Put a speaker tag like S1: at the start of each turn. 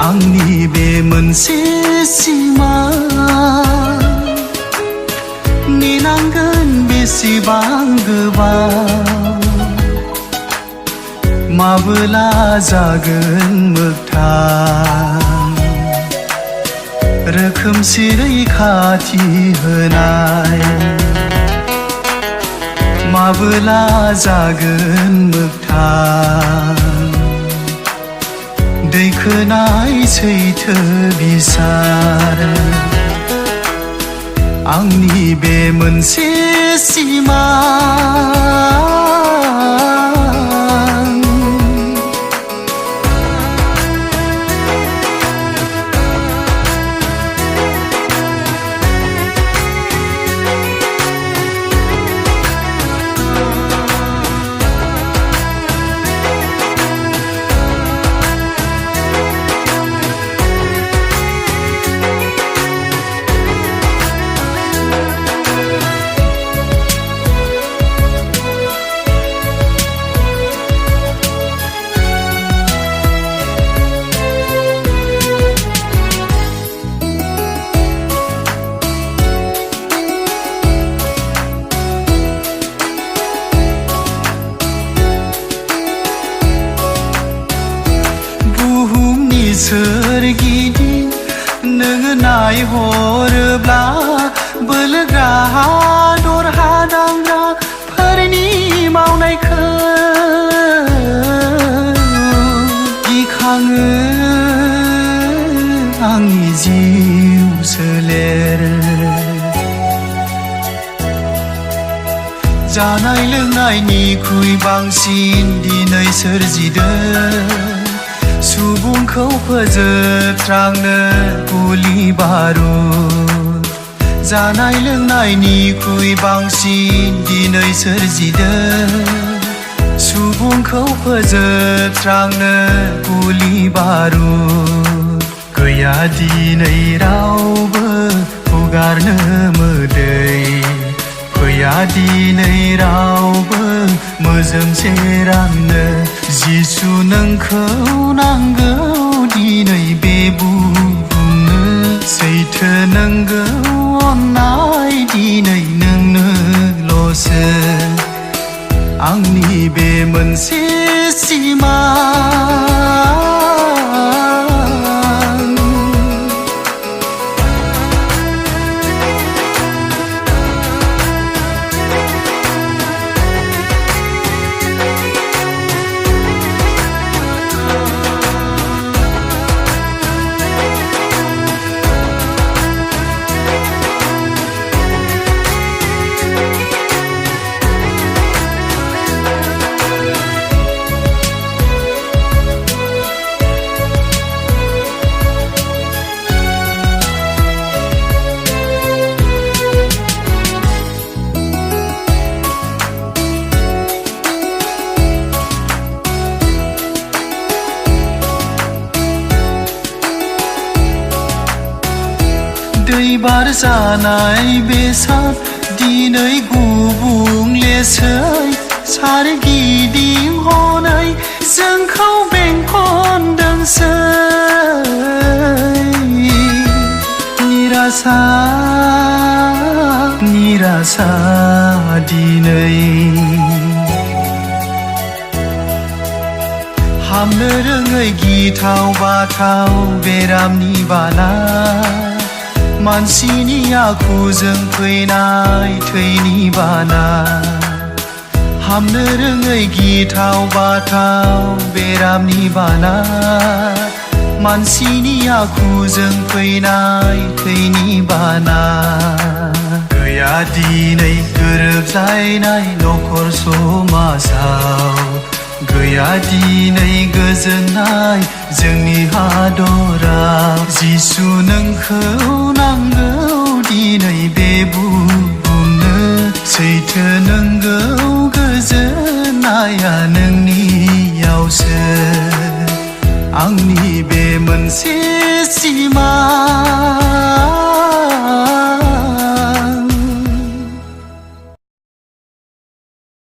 S1: आंनि बे मोनसे सिमा नेनांगोन बेसेबां गोबाव माबोला जागोन मोगथां रोखोमसे रैखाथि होनाय माबोला जागोन मोगथां दैखोनाय सैथो बिसार आंनि बे मोनसे सिमा सोरगिदिं नोङो नायहरोब्ला बोलोग्रा दरहा दांग्राफोरनि मावनायखौ गिखाङो आंनि जिउ सोलेर जानाय लोंनायनिख्रुइ बांसिन दिनै सोरजिदों सुबुंखौ फोजोबस्रांनो गुलि बारुद जानाय लोंनायनिख्रुइ बांसिन दिनै सोरजिदों सुबुंखौ फोजोबस्रांनो गुलि बारुद गैया दिनै रावबो हुगारनो मोदै फैया दिनै रावबो मोजोमसे राननो जिसु नोंखौ नांगौ दिनै बे बुहुमनो सैथो नंगौ अननाय दिनै नोंनोल'सो आंनि बे मोनसे सिमा दैबार जानाय बेसाद दिनै गुबुंलेसै सारगिदिं हनै जोंखौ बेंखनदोंसै निरासा दिनै हामनो रोङै गिथाव बाथाव बेरामनि बाना मानसिनि आखुजों फैनाय थैनि बाना हामनो रोङै गिथाव बाथाव बेरामनि बाना मानसिनि आखुजों फैनाय थैनि बाना गैया दिनै गोरोबलायनाय नखर समाजाव गैया दिनै गोजोननाय जोंनि हादराव जिसु नोंखौ नांगौ दिनै बे बुहुमनो सैथो नंगौ गोजोननाया नोंनियावसो आंनि बे मोनसे सिमा